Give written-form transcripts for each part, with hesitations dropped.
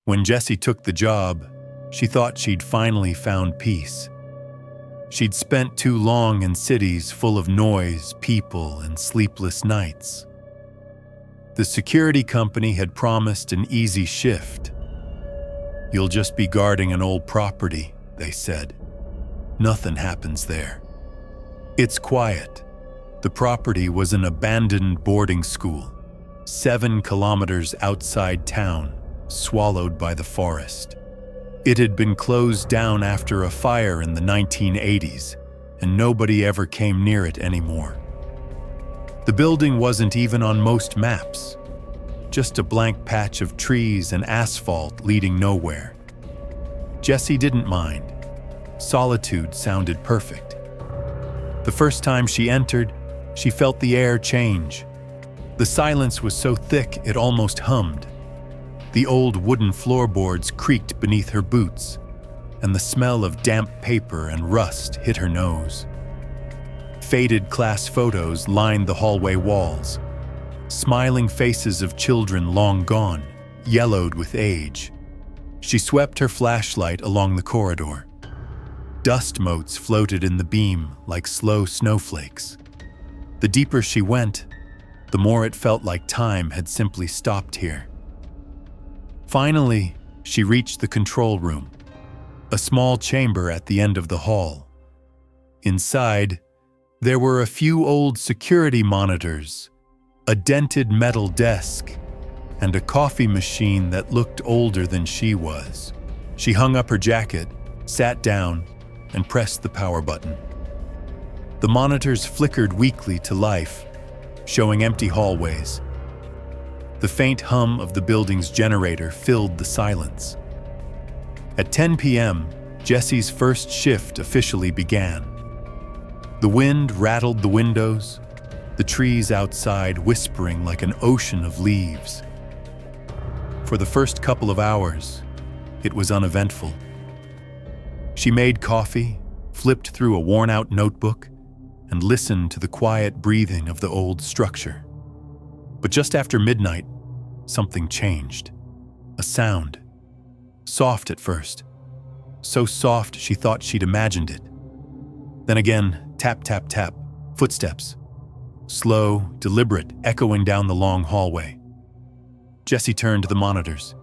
When Jessy took the job, she thought she'd finally found peace. She'd spent too long in cities full of noise, people, and sleepless nights. The security company had promised an easy shift. "You'll just be guarding an old property," they said. "Nothing happens there." It's quiet. The property was an abandoned boarding school, 7 kilometers outside town, swallowed by the forest. It had been closed down after a fire in the 1980s, and nobody ever came near it anymore. The building wasn't even on most maps, just a blank patch of trees and asphalt leading nowhere. Jessy didn't mind. Solitude sounded perfect. The first time she entered, she felt the air change. The silence was so thick it almost hummed. The old wooden floorboards creaked beneath her boots, and the smell of damp paper and rust hit her nose. Faded class photos lined the hallway walls. Smiling faces of children long gone, yellowed with age. She swept her flashlight along the corridor. Dust motes floated in the beam like slow snowflakes. The deeper she went, the more it felt like time had simply stopped here. Finally, she reached the control room, a small chamber at the end of the hall. Inside, there were a few old security monitors, a dented metal desk, and a coffee machine that looked older than she was. She hung up her jacket, sat down, and pressed the power button. The monitors flickered weakly to life, showing empty hallways. The faint hum of the building's generator filled the silence. At 10 p.m., Jessy's first shift officially began. The wind rattled the windows, the trees outside whispering like an ocean of leaves. For the first couple of hours, it was uneventful. She made coffee, flipped through a worn-out notebook, and listened to the quiet breathing of the old structure. But just after midnight, something changed. A sound. Soft at first. So soft she thought she'd imagined it. Then again, tap, tap, tap, footsteps. Slow, deliberate, echoing down the long hallway. Jessy turned to the monitors.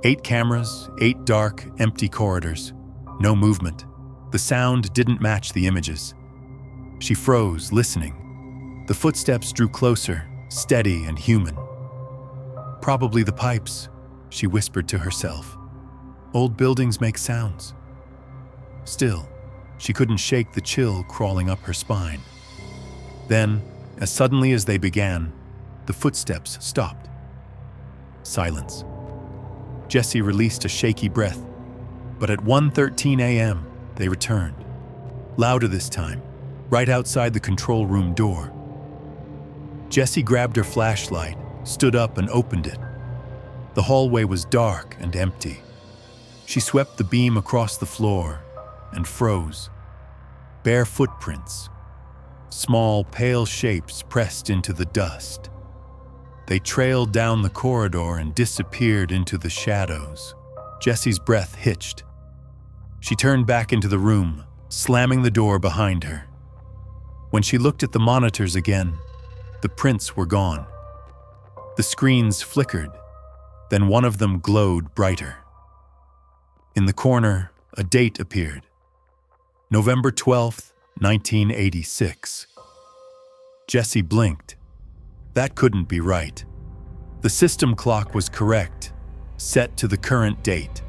8 cameras, 8 dark, empty corridors. No movement. The sound didn't match the images. She froze, listening. The footsteps drew closer, steady and human. "Probably the pipes," she whispered to herself. "Old buildings make sounds." Still, she couldn't shake the chill crawling up her spine. Then, as suddenly as they began, the footsteps stopped. Silence. Jessy released a shaky breath, but at 1:13 a.m., they returned. Louder this time, right outside the control room door. Jessy grabbed her flashlight, stood up and opened it. The hallway was dark and empty. She swept the beam across the floor and froze. Bare footprints. Small, pale shapes pressed into the dust. They trailed down the corridor and disappeared into the shadows. Jessy's breath hitched. She turned back into the room, slamming the door behind her. When she looked at the monitors again, the prints were gone. The screens flickered, then one of them glowed brighter. In the corner, a date appeared. November 12th, 1986. Jessy blinked. That couldn't be right. The system clock was correct, set to the current date.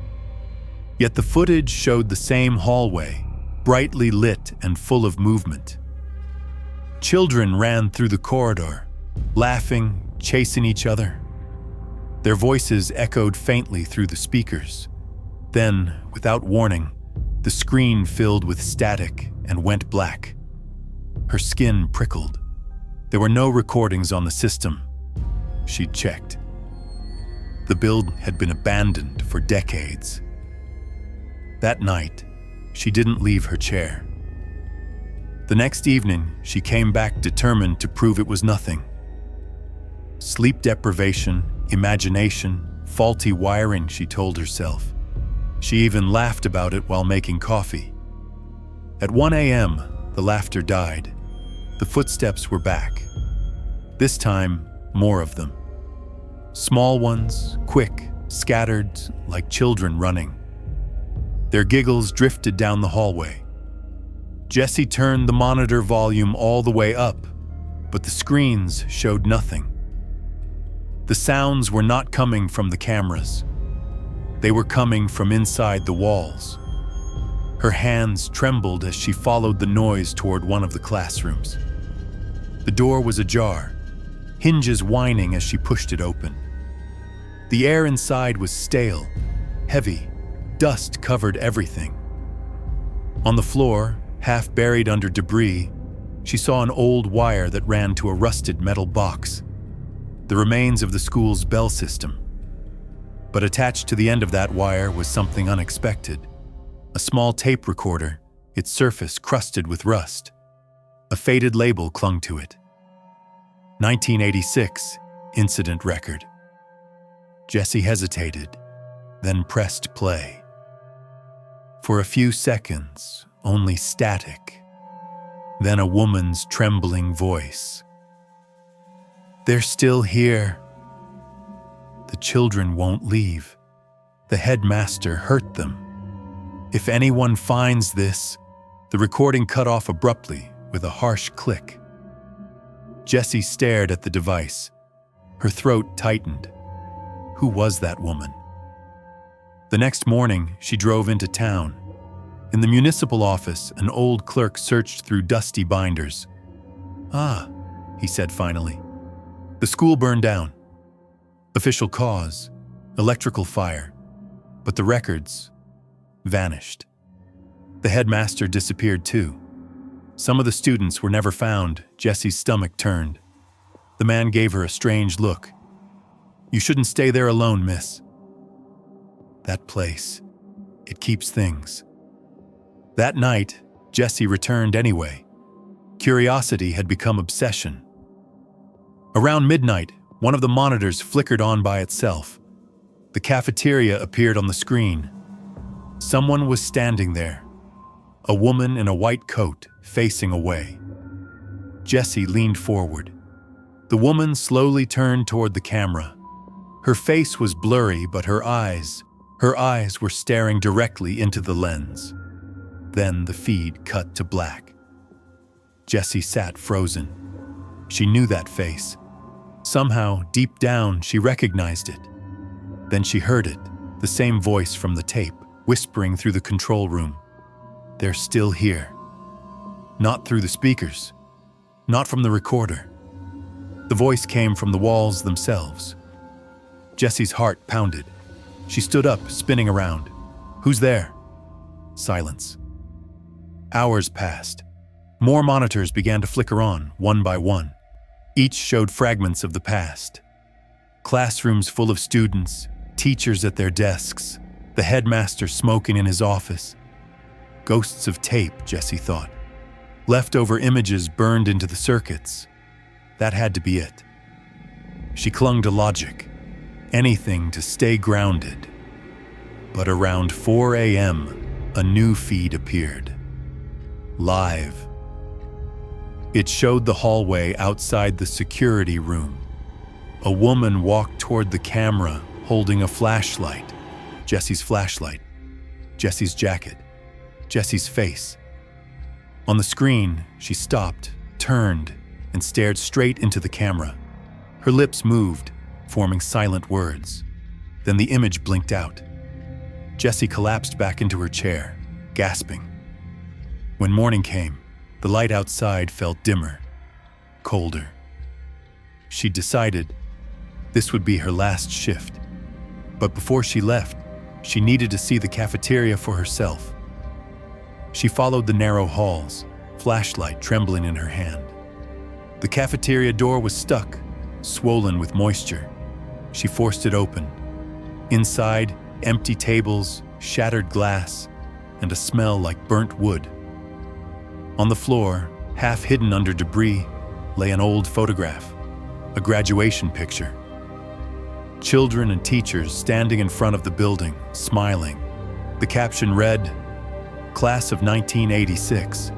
Yet the footage showed the same hallway, brightly lit and full of movement. Children ran through the corridor, laughing, chasing each other. Their voices echoed faintly through the speakers. Then, without warning, the screen filled with static and went black. Her skin prickled. There were no recordings on the system. She'd checked. The build had been abandoned for decades. That night, she didn't leave her chair. The next evening, she came back determined to prove it was nothing. Sleep deprivation, imagination, faulty wiring, she told herself. She even laughed about it while making coffee. At 1 a.m., the laughter died. The footsteps were back. This time, more of them. Small ones, quick, scattered, like children running. Their giggles drifted down the hallway. Jessy turned the monitor volume all the way up, but the screens showed nothing. The sounds were not coming from the cameras. They were coming from inside the walls. Her hands trembled as she followed the noise toward one of the classrooms. The door was ajar, hinges whining as she pushed it open. The air inside was stale, heavy, dust covered everything. On the floor, half buried under debris, she saw an old wire that ran to a rusted metal box, the remains of the school's bell system. But attached to the end of that wire was something unexpected. A small tape recorder, its surface crusted with rust. A faded label clung to it. 1986, incident record. Jessy hesitated, then pressed play. For a few seconds, only static. Then a woman's trembling voice. "They're still here. The children won't leave. The headmaster hurt them. If anyone finds this..." The recording cut off abruptly with a harsh click. Jessy stared at the device. Her throat tightened. Who was that woman? The next morning, she drove into town. In the municipal office, an old clerk searched through dusty binders. "Ah," he said finally. "The school burned down. Official cause, electrical fire. But the records vanished. The headmaster disappeared too. Some of the students were never found." Jessy's stomach turned. The man gave her a strange look. "You shouldn't stay there alone, miss. That place, it keeps things." That night, Jessy returned anyway. Curiosity had become obsession. Around midnight, one of the monitors flickered on by itself. The cafeteria appeared on the screen. Someone was standing there. A woman in a white coat, facing away. Jessy leaned forward. The woman slowly turned toward the camera. Her face was blurry, but her eyes were staring directly into the lens. Then the feed cut to black. Jessy sat frozen. She knew that face. Somehow, deep down, she recognized it. Then she heard it, the same voice from the tape, whispering through the control room. "They're still here." Not through the speakers. Not from the recorder. The voice came from the walls themselves. Jessy's heart pounded. She stood up, spinning around. "Who's there?" Silence. Hours passed. More monitors began to flicker on, one by one. Each showed fragments of the past. Classrooms full of students, teachers at their desks, the headmaster smoking in his office. Ghosts of tape, Jessy thought. Leftover images burned into the circuits. That had to be it. She clung to logic. Anything to stay grounded. But around 4 a.m., a new feed appeared. Live. It showed the hallway outside the security room. A woman walked toward the camera, holding a flashlight. Jessy's flashlight. Jessy's jacket. Jessy's face. On the screen, she stopped, turned, and stared straight into the camera. Her lips moved, forming silent words. Then the image blinked out. Jessy collapsed back into her chair, gasping. When morning came, the light outside felt dimmer, colder. She decided this would be her last shift. But before she left, she needed to see the cafeteria for herself. She followed the narrow halls, flashlight trembling in her hand. The cafeteria door was stuck, swollen with moisture. She forced it open. Inside, empty tables, shattered glass, and a smell like burnt wood. On the floor, half hidden under debris, lay an old photograph. A graduation picture. Children and teachers standing in front of the building, smiling. The caption read, "Class of 1986.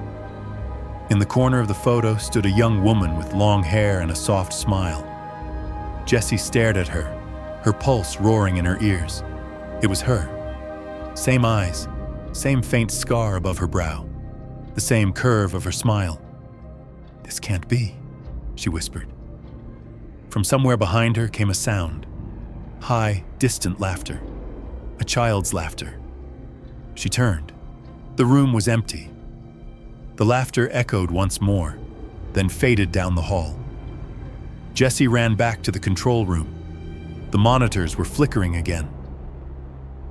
In the corner of the photo stood a young woman with long hair and a soft smile. Jessy stared at her, her pulse roaring in her ears. It was her. Same eyes, same faint scar above her brow, the same curve of her smile. "This can't be," she whispered. From somewhere behind her came a sound. High, distant laughter. A child's laughter. She turned. The room was empty. The laughter echoed once more, then faded down the hall. Jessy ran back to the control room. The monitors were flickering again.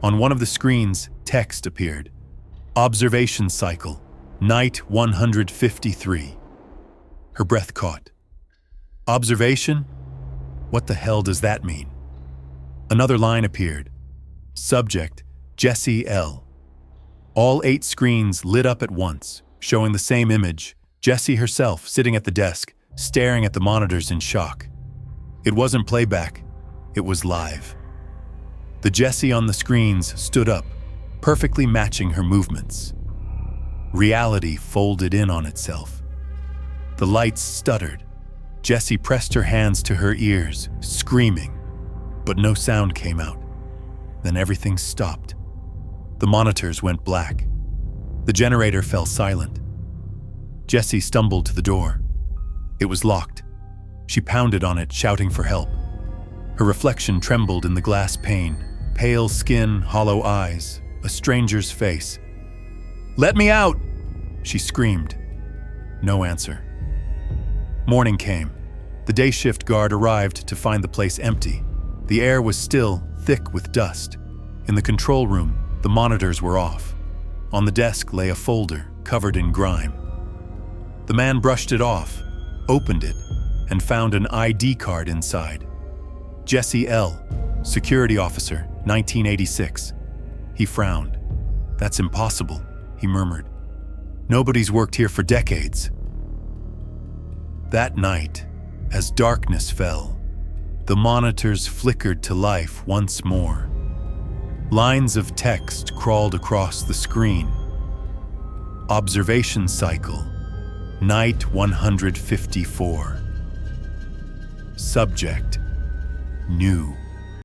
On one of the screens, text appeared. "Observation cycle, night 153. Her breath caught. "Observation? What the hell does that mean?" Another line appeared. "Subject, Jessy L." All 8 screens lit up at once, showing the same image, Jessy herself sitting at the desk, staring at the monitors in shock. It wasn't playback, it was live. The Jessy on the screens stood up, perfectly matching her movements. Reality folded in on itself. The lights stuttered. Jessy pressed her hands to her ears, screaming, but no sound came out. Then everything stopped. The monitors went black. The generator fell silent. Jessy stumbled to the door. It was locked. She pounded on it, shouting for help. Her reflection trembled in the glass pane, pale skin, hollow eyes, a stranger's face. "Let me out!" she screamed. No answer. Morning came. The day shift guard arrived to find the place empty. The air was still, thick with dust. In the control room, the monitors were off. On the desk lay a folder, covered in grime. The man brushed it off, opened it, and found an ID card inside. Jessy L., security officer, 1986. He frowned. "That's impossible," he murmured. "Nobody's worked here for decades." That night, as darkness fell, the monitors flickered to life once more. Lines of text crawled across the screen. Observation cycle, night 154. Subject, new.